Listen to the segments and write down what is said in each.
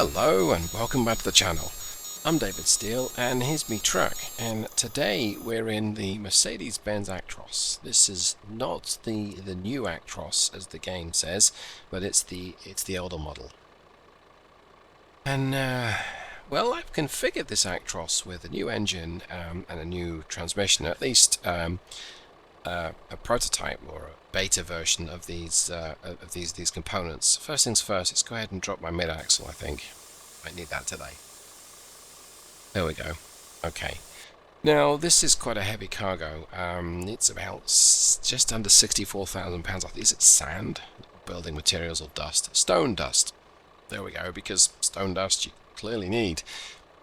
Hello and welcome back to the channel. I'm David Steele and here's me truck, and today we're in the Mercedes-Benz Actros. This is not the new Actros as the game says, but it's the older model. And well, I've configured this Actros with a new engine and a new transmission, at least a prototype or a beta version of these components. First things first, let's go ahead and drop my mid-axle. I think might need that today. There we go. Okay. Now this is quite a heavy cargo. It's about just under 64,000 pounds. I think it's sand, building materials, or dust, stone dust. There we go. Because stone dust you clearly need.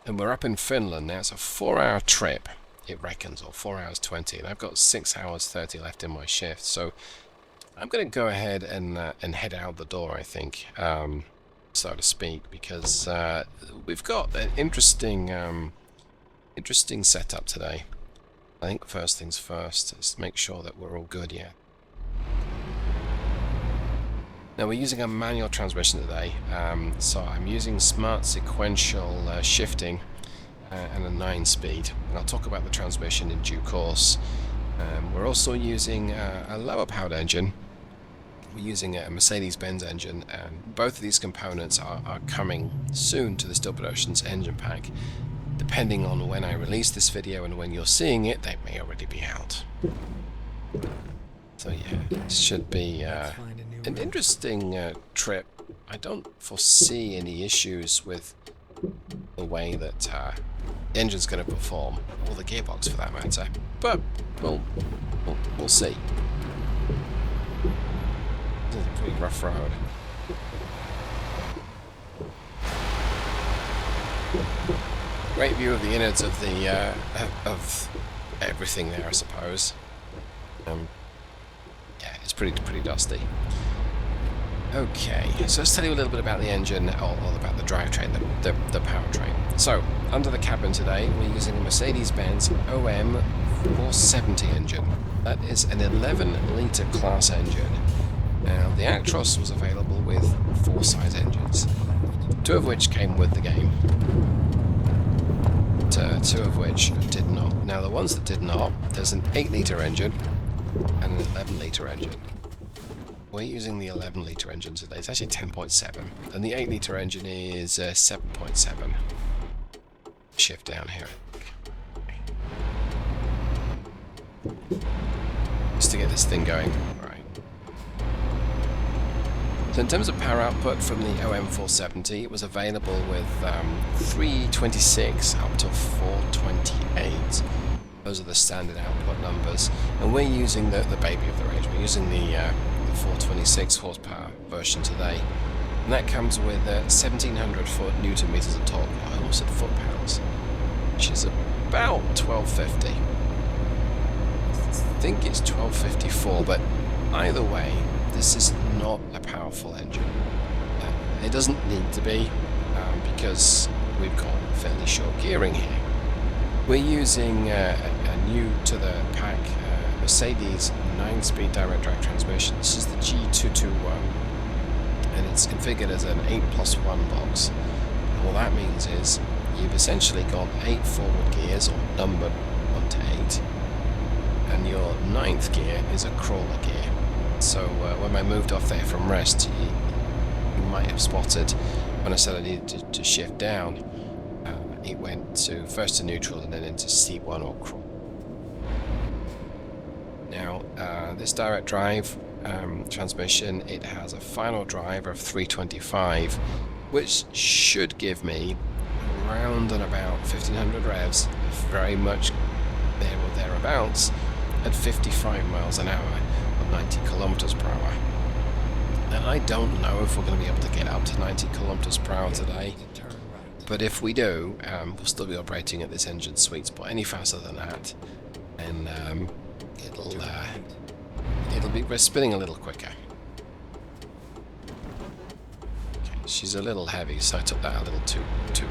And we're up in Finland now. It's a 4-hour trip, it reckons, or 4 hours 20, and I've got 6 hours 30 left in my shift, so I'm going to go ahead and head out the door, I think, so to speak, because we've got an interesting setup today. I think first things first is make sure that we're all good here. Now we're using a manual transmission today, so I'm using smart sequential shifting and a 9-speed, and I'll talk about the transmission in due course. We're also using a lower powered engine. We're using a Mercedes-Benz engine, and both of these components are coming soon to the Steele Productions Engine Pack. Depending on when I release this video and when you're seeing it, they may already be out. So yeah, it should be an interesting trip. I don't foresee any issues with the way that the engine's going to perform, or the gearbox for that matter, but we'll see. This is a pretty rough road. Great view of the innards of the of everything there, I suppose. Yeah, it's pretty dusty. Okay, so let's tell you a little bit about the engine, or about the drivetrain, the powertrain. So, under the cabin today, we're using a Mercedes-Benz OM470 engine. That is an 11-litre class engine. Now, the Actros was available with 4 size engines, 2 of which came with the game, 2 of which did not. Now, the ones that did not, there's an 8-litre engine and an 11-litre engine. We're using the 11-litre engine today. It's actually 10.7, and the 8-litre engine is 7.7. Shift down here, just to get this thing going. Right. So in terms of power output from the OM470, it was available with 326 up to 428. Those are the standard output numbers, and we're using the baby of the range. We're using the 426 horsepower version today, and that comes with 1700 Newton meters of torque. I almost said foot-pounds, which is about 1250. I think it's 1254, but either way, this is not a powerful engine. It doesn't need to be, because we've got fairly short gearing here. We're using a new to the pack Mercedes 9-speed direct drive transmission. This is the G-221, and it's configured as an 8+1 box. And all that means is you've essentially got 8 forward gears, or numbered 1 to 8, and your 9th gear is a crawler gear. So when I moved off there from rest, you might have spotted when I said I needed to shift down, it went first to neutral and then into C1 or crawl. Now, this direct drive transmission, it has a final drive of 325, which should give me around and about 1500 revs, very much there or thereabouts, at 55 miles an hour, or 90 kilometers per hour. And I don't know if we're going to be able to get up to 90 kilometers per hour today, but if we do, we'll still be operating at this engine sweet spot. Any faster than that, and it'll be spinning a little quicker. Okay, she's a little heavy, so I took that a little too quick.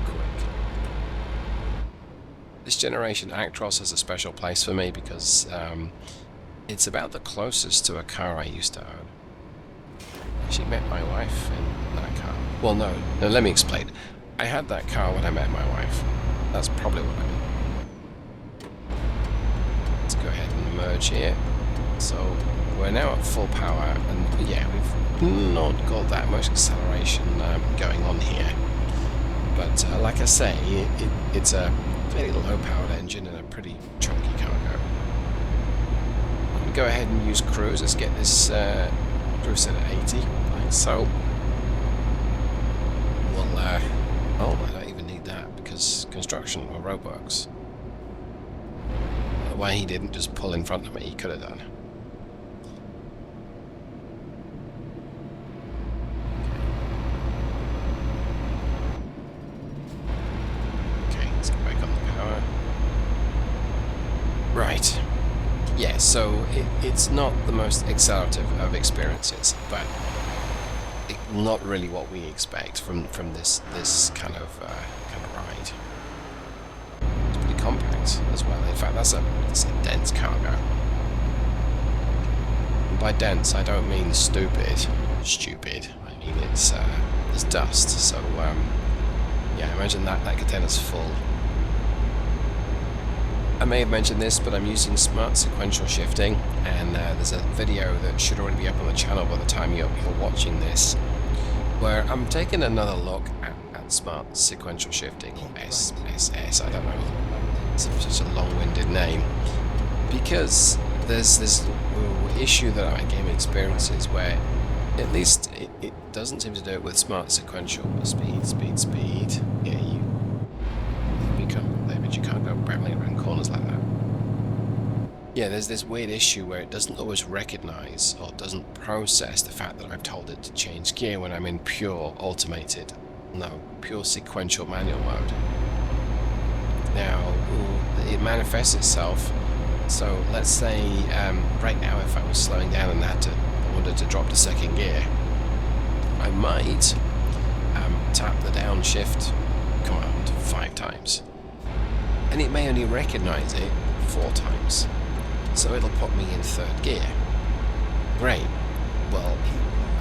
This generation Actros has a special place for me because it's about the closest to a car I used to own. She met my wife in that car. Well, no, let me explain. I had that car when I met my wife. That's probably what I mean. Let's go ahead and merge here. So we're now at full power, and yeah, we've not got that much acceleration going on here. But like I say, it's a fairly low-powered engine and a pretty chunky cargo. I'm going to go ahead and use cruise. Let's get this cruise set at 80, like so. We'll, oh, I don't even need that because construction or roadworks. Why he didn't just pull in front of me, he could have done. Okay, let's get back on the power. Right. Yeah, so it's not the most accelerative of experiences, but not really what we expect from this kind of ride. It's pretty compact as well. In fact, that's a dense cargo. And by dense, I don't mean stupid. I mean it's dust. So yeah, imagine that container's full. I may have mentioned this, but I'm using smart sequential shifting, and there's a video that should already be up on the channel by the time you're watching this, where I'm taking another look at smart sequential shifting, or SSS, I don't know, it's such a long-winded name, because there's this issue that my game experiences where at least it doesn't seem to do it with smart sequential. Speed. Yeah, you become there, but you can't go barreling around corners like that. Yeah, there's this weird issue where it doesn't always recognize or doesn't process the fact that I've told it to change gear when I'm in pure pure sequential manual mode. Now, it manifests itself. So let's say right now, if I was slowing down and I wanted to drop to second gear, I might tap the downshift command 5 times, and it may only recognize it 4 times. So it'll put me in 3rd gear. Great. Well,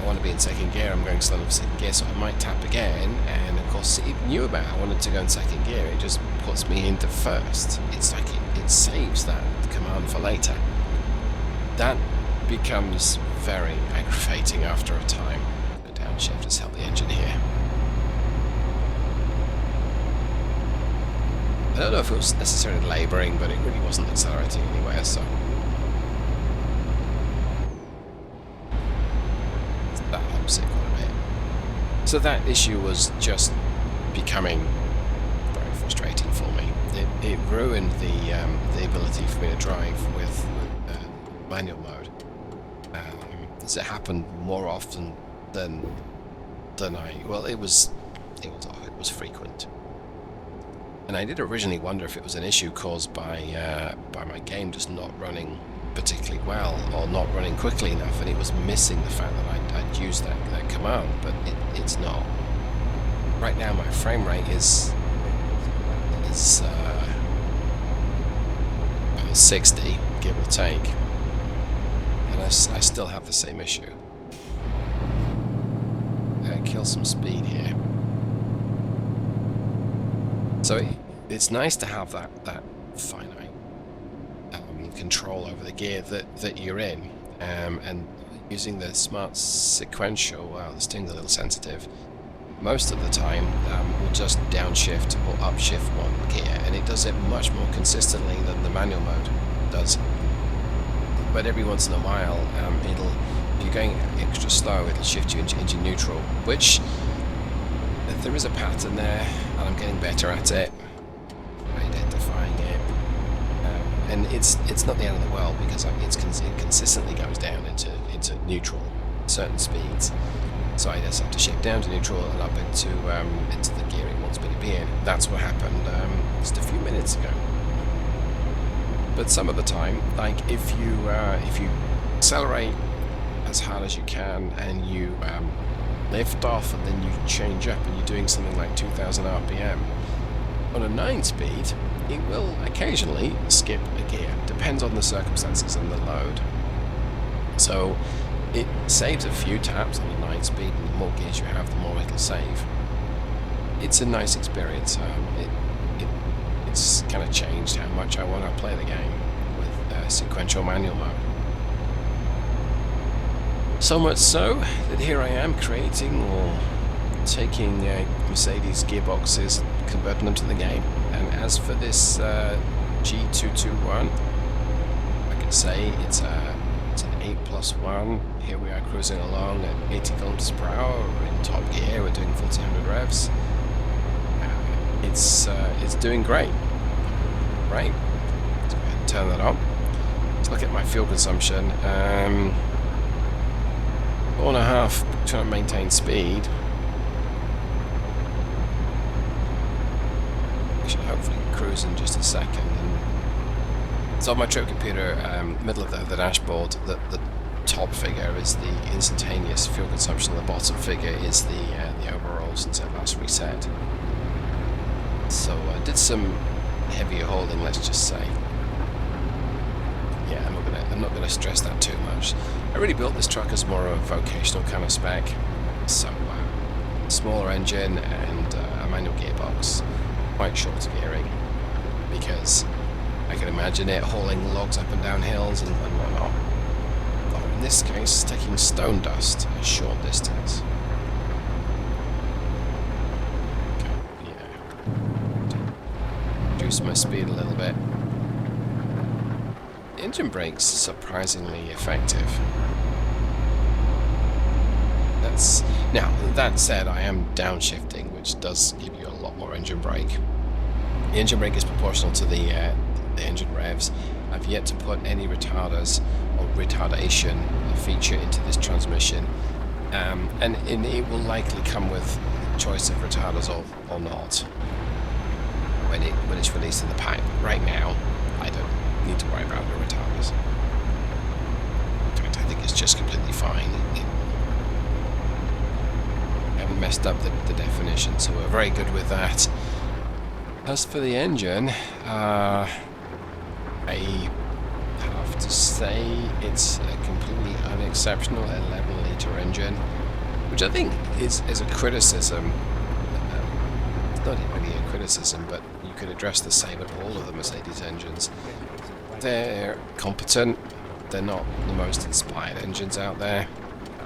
I want to be in 2nd gear, I'm going slow in 2nd gear, so I might tap again, and of course it knew about I wanted to go in 2nd gear, it just puts me into 1st. It's like it saves that command for later. That becomes very aggravating after a time. The downshift has helped the engine here. I don't know if it was necessarily labouring, but it really wasn't accelerating anywhere, so that helps it quite a bit. So that issue was just becoming very frustrating for me. It ruined the ability for me to drive with manual mode. As it happened more often than it was frequent. And I did originally wonder if it was an issue caused by my game just not running particularly well, or not running quickly enough, and it was missing the fact that I'd used that command, but it's not. Right now my frame rate is 60, give or take, and I still have the same issue. Kill some speed here. So it's nice to have that finite control over the gear that you're in, and using the smart sequential, wow, this thing's a little sensitive. Most of the time we'll just downshift or upshift one gear, and it does it much more consistently than the manual mode does. But every once in a while, if you're going extra slow, it'll shift you into neutral, which there is a pattern there, and I'm getting better at it, identifying it, and it's not the end of the world, because it consistently goes down into neutral at certain speeds. So I just have to shift down to neutral and up into the gear it wants me to be in. That's what happened just a few minutes ago. But some of the time, like if you accelerate as hard as you can and you lift off and then you change up and you're doing something like 2000 RPM on a 9-speed, it will occasionally skip a gear. Depends on the circumstances and the load. So it saves a few taps on the 9-speed, and the more gears you have, the more it'll save. it's a nice experience. It's kind of changed how much I want to play the game with sequential manual mode. So much so that here I am creating or taking Mercedes gearboxes, converting them to the game. And as for this G-221, I can say it's an 8+1. Here we are cruising along at 80 kilometers per hour. We're in top gear. We're doing 1400 revs. It's doing great. Right. So go ahead and turn that on. Let's look at my fuel consumption. 4.5 trying to maintain speed. I should hopefully cruise in just a second. And so on my trip computer, middle of the dashboard, the top figure is the instantaneous fuel consumption. The bottom figure is the overall since I last reset. So I did some heavier hauling, let's just say. Yeah, I'm not gonna stress that too much. I really built this truck as more of a vocational kind of spec. So smaller engine and a manual gearbox, quite short gearing, because I can imagine it hauling logs up and down hills and whatnot. Or in this case, taking stone dust a short distance. Reduce my speed a little bit. The engine brake's surprisingly effective. Now that said, I am downshifting, which does give you a lot more engine brake. The engine brake is proportional to the engine revs. I've yet to put any retarders or retardation feature into this transmission, and it will likely come with choice of retarders or not when it's released in the pack. Right now, I don't need to worry about the retarders. In fact, I think it's just completely fine. I haven't messed up the definition, so we're very good with that. As for the engine, I have to say it's a completely unexceptional 11-litre engine, which I think is a criticism. It's not really a criticism, but you could address the same at all of the Mercedes engines. They're competent. They're not the most inspired engines out there.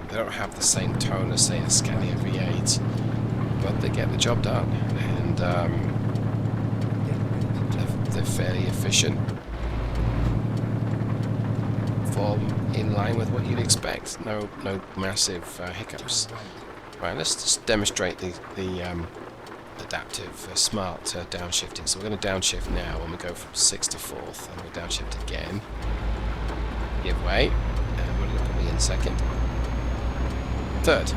They don't have the same tone as, say, a Scania V8, but they get the job done, and they're fairly efficient, in line with what you'd expect. No massive hiccups. Right, let's just demonstrate the adaptive smart downshifting. So we're going to downshift now, and we go from 6th to 4th, and we'll downshift again. Give way, and we're going to put me in 2nd. 3rd.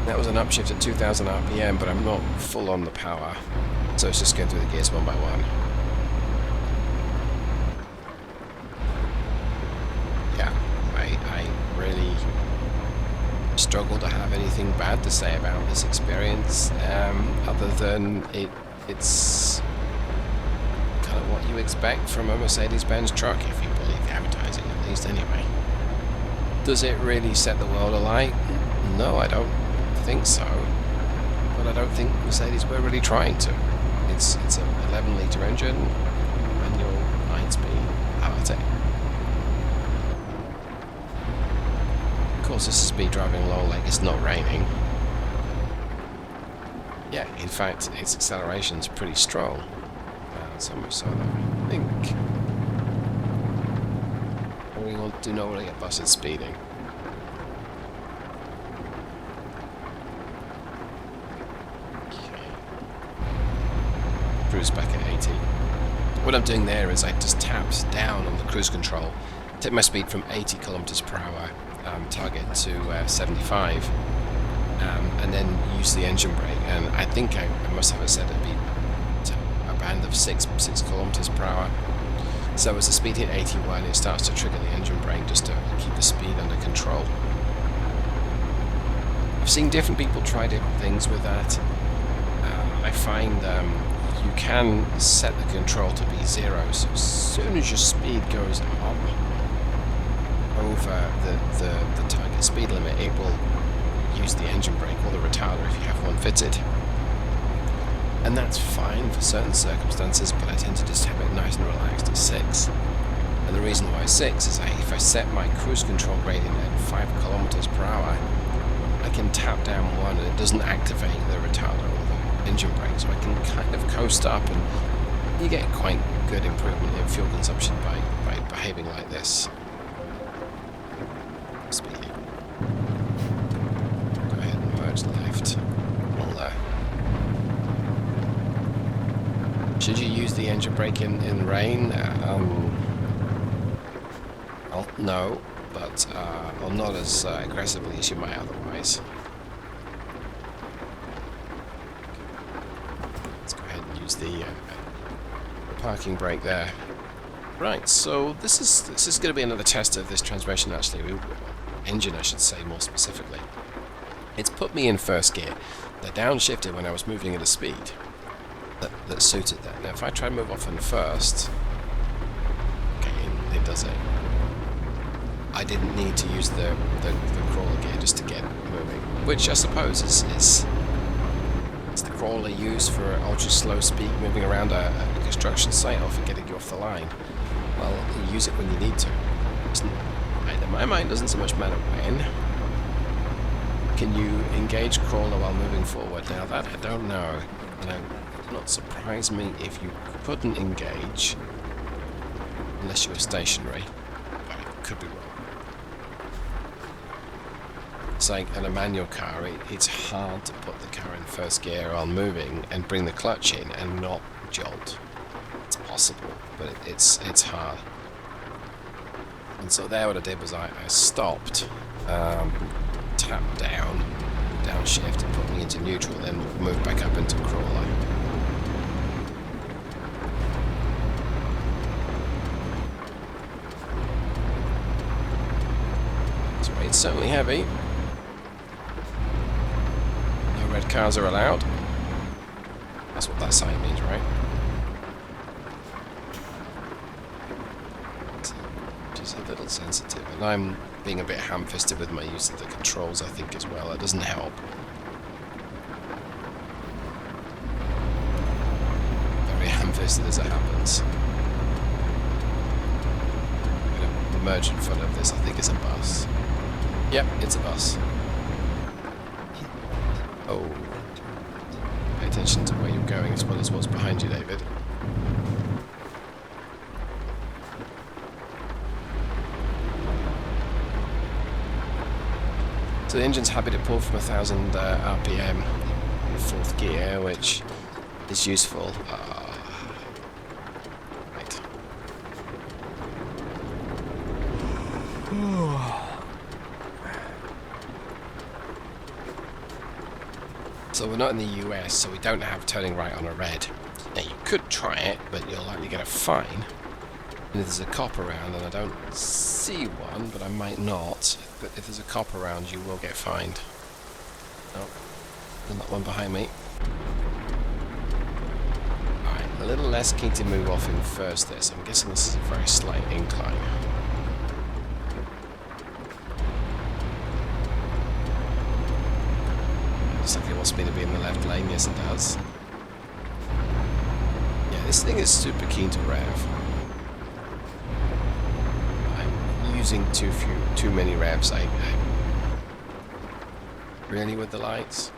That was an upshift at 2000 RPM, but I'm not full on the power, so it's just going through the gears one by one. Yeah, I really struggle to have anything bad to say about this experience, other than it's kind of what you expect from a Mercedes-Benz truck, if you believe the advertising, at least anyway. Does it really set the world alight? No, I don't think so. But I don't think Mercedes were really trying to. It's an 11-litre engine, manual, 9-speed, automatic. Of course, this is me driving along like it's not raining. Yeah, in fact, its acceleration's pretty strong. So much so that I think we do not really get busted speeding. Okay. Cruise back at 80. What I'm doing there is I just tapped down on the cruise control, take my speed from 80 kilometers per hour target to 75, and then use the engine brake. And I think I must have it set to be a band of 6 kilometers per hour. So as the speed hit 81, it starts to trigger the engine brake just to keep the speed under control. I've seen different people try different things with that. I find you can set the control to be 0, so as soon as your speed goes up over the target speed limit, it will use the engine brake or the retarder if you have one fitted. And that's fine for certain circumstances, but I tend to just have it nice and relaxed at 6. And the reason why 6 is that if I set my cruise control gradient at 5 kilometers per hour, I can tap down one and it doesn't activate the retarder or the engine brake, so I can kind of coast up, and you get quite good improvement in fuel consumption by behaving like this. Speeding. Go ahead and merge left. All there. Should you use the engine brake in rain? Well, no, but well, not as aggressively as you might otherwise. Let's go ahead and use the parking brake there. Right, so this is going to be another test of this transmission, actually. Engine, I should say, more specifically. It's put me in first gear. The downshifted when I was moving at a speed that suited that. Now, if I try to move off in first, okay, it does it. I didn't need to use the crawler gear just to get moving, which I suppose is the crawler used for ultra slow speed moving around a construction site or for getting you off the line. Well, you use it when you need to. In my mind, doesn't so much matter when. Can you engage crawler while moving forward? Now that I don't know. And it would not surprise me if you couldn't engage unless you were stationary. But I could be wrong. It's like in a manual car, it's hard to put the car in first gear while moving and bring the clutch in and not jolt. It's possible, but it's hard. And so there what I did was I stopped, tapped down, downshift, and put me into neutral, then moved back up into crawler. So it's certainly heavy. No red cars are allowed. That's what that sign means, right? A little sensitive, and I'm being a bit ham-fisted with my use of the controls, I think, as well. It doesn't help. Very ham-fisted as it happens. I'm going to merge in front of this. I think it's a bus. Yep, it's a bus. Oh. Pay attention to where you're going as well as what's behind you, David. So the engine's happy to pull from 1000 RPM in 4th gear, which is useful. Right. So we're not in the US, so we don't have turning right on a red. Now you could try it, but you'll likely get a fine. And if there's a cop around, and I don't see one, but I might not, but if there's a cop around, you will get fined. Oh, there's not one behind me. Alright, a little less keen to move off in first there, so I'm guessing this is a very slight incline. Looks like it wants me to be in the left lane, yes it does. Yeah, this thing is super keen to rev. Using too many revs. I really with the lights.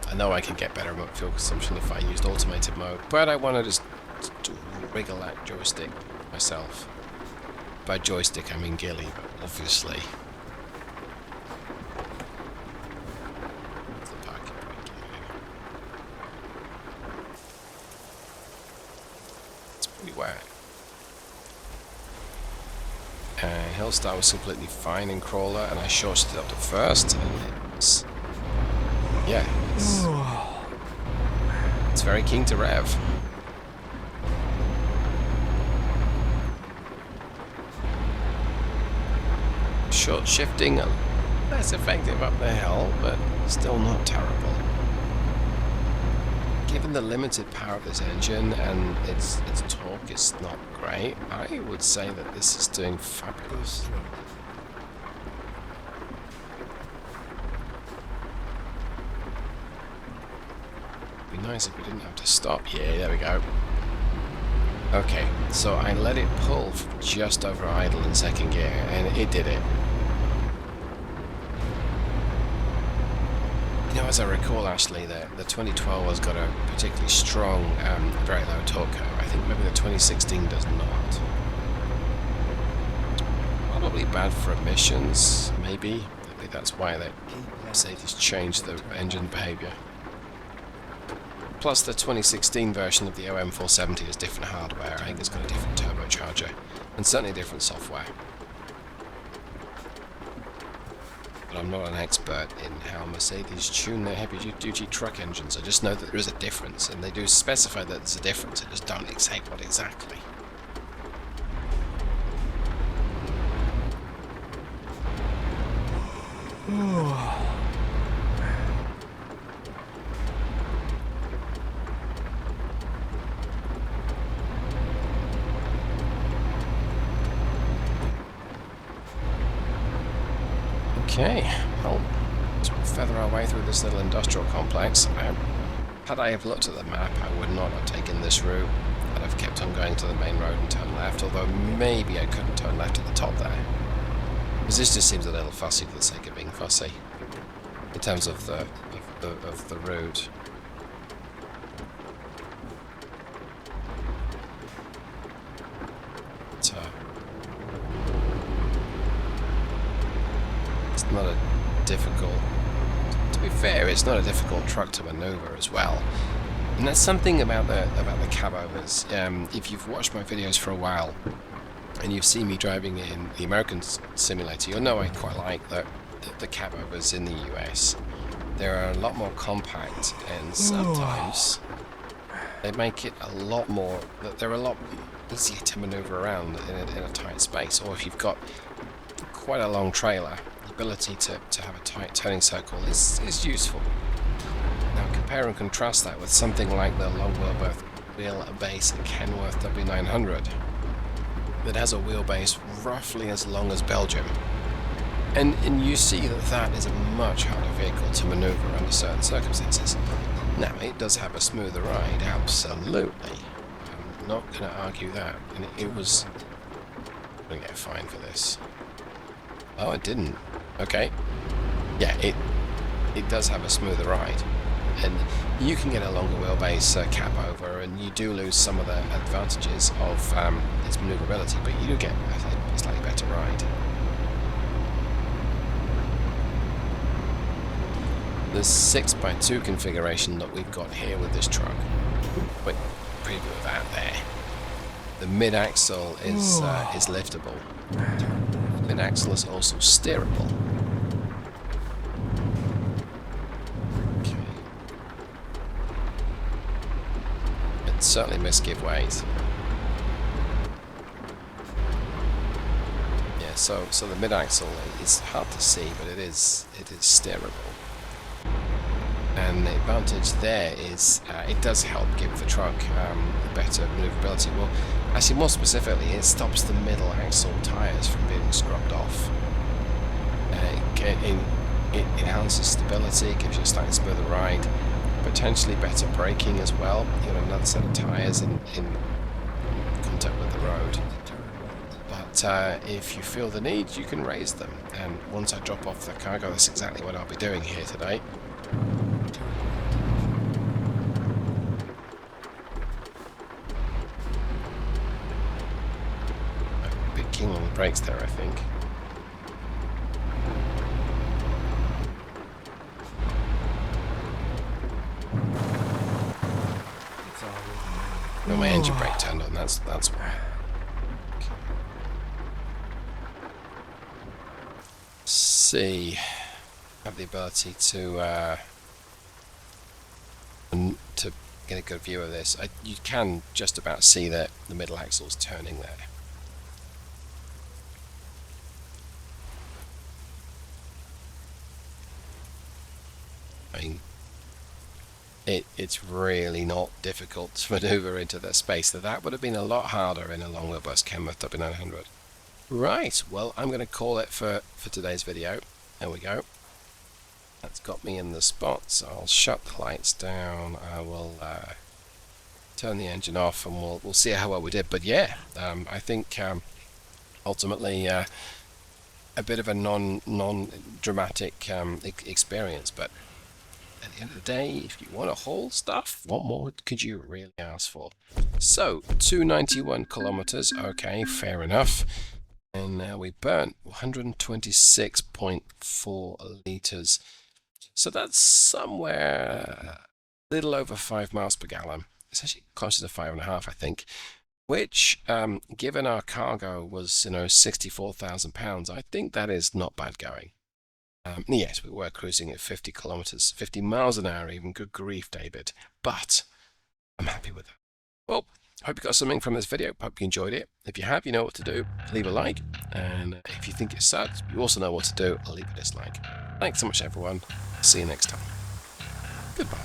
I know I can get better fuel consumption if I used automated mode, but I want to just wriggle that joystick myself. By joystick I mean ghillie, but obviously. The parking brake. It's pretty wet. Hillstar was completely fine in crawler, and I shorted it up to first, and it's... yeah, it's very keen to rev. Short shifting, less effective up the hill, but still not terrible. Given the limited power of this engine and its torque is not great, I would say that this is doing fabulous. nice if we didn't have to stop. Yeah, there we go. Okay, so I let it pull from just over idle in second gear, and it did it. You know, as I recall, actually, the 2012 has got a particularly strong, very low torque curve. I think maybe the 2016 does not. Probably bad for emissions, maybe. Maybe that's why they Mercedes changed the engine behaviour. Plus, the 2016 version of the OM470 is different hardware. I think it's got a different turbocharger, and certainly different software. But I'm not an expert in how Mercedes tune their heavy-duty truck engines. I just know that there is a difference, and they do specify that there's a difference. I just don't say what exactly. Okay, well, let's feather our way through this little industrial complex. Had I have looked at the map, I would not have taken this route. I'd have kept on going to the main road and turned left, although maybe I couldn't turn left at the top there. Because this just seems a little fussy for the sake of being fussy, in terms of the route. It's not a difficult, to be fair, it's not a difficult truck to maneuver as well. And that's something about the cab overs. If you've watched my videos for a while and you've seen me driving in the American simulator, you'll know I quite like the cab overs in the US. They're a lot more compact, and sometimes they make it a lot more, they're a lot easier to maneuver around in a tight space. Or if you've got quite a long trailer, the ability to have a tight turning circle is useful. Now compare and contrast that with something like the long wheelbase Kenworth W900 that has a wheelbase roughly as long as Belgium. And you see that is a much harder vehicle to maneuver under certain circumstances. Now, it does have a smoother ride, absolutely. I'm not going to argue that. And it was... I'm going to get a fine for this. Oh, it didn't. Okay. Yeah, it does have a smoother ride. And you can get a longer wheelbase cap over, and you do lose some of the advantages of its maneuverability, but you do get a slightly better ride. The 6x2 configuration that we've got here with this truck, wait, preview of that there. The mid-axle is liftable. The mid-axle is also steerable. Okay. It certainly misgive ways. Yeah, so the mid-axle is hard to see, but it is steerable. And the advantage there is it does help give the truck better maneuverability. Well, actually more specifically, it stops the middle axle tyres from being scrubbed off. It enhances stability, gives you a slightly smoother ride, potentially better braking as well. You know, another set of tyres in contact with the road. But if you feel the need, you can raise them. And once I drop off the cargo, that's exactly what I'll be doing here today. On the brakes there, I think. No, my engine brake turned on. That's why. Okay. See, have the ability to get a good view of this. You can just about see that the middle axle's turning there. I mean, it's really not difficult to maneuver into that space. That would have been a lot harder in a long wheelbase Kenworth W900. Right, well, I'm going to call it for today's video. There we go. That's got me in the spot, so I'll shut the lights down. I will turn the engine off, and we'll see how well we did. But yeah, I think ultimately a bit of a non-dramatic experience, but at the end of the day, if you want to haul stuff, what more could you really ask for? So 291 kilometers, okay, fair enough. And now we burnt 126.4 liters. So that's somewhere a little over 5 miles per gallon. It's actually closer to 5.5, I think. Which, given our cargo was, 64,000 pounds, I think that is not bad going. Yes, we were cruising at 50 kilometers, 50 miles an hour even. Good grief, David. But I'm happy with that. Well, hope you got something from this video. Hope you enjoyed it. If you have, you know what to do. Leave a like. And if you think it sucks, you also know what to do. Leave a dislike. Thanks so much, everyone. See you next time. Goodbye.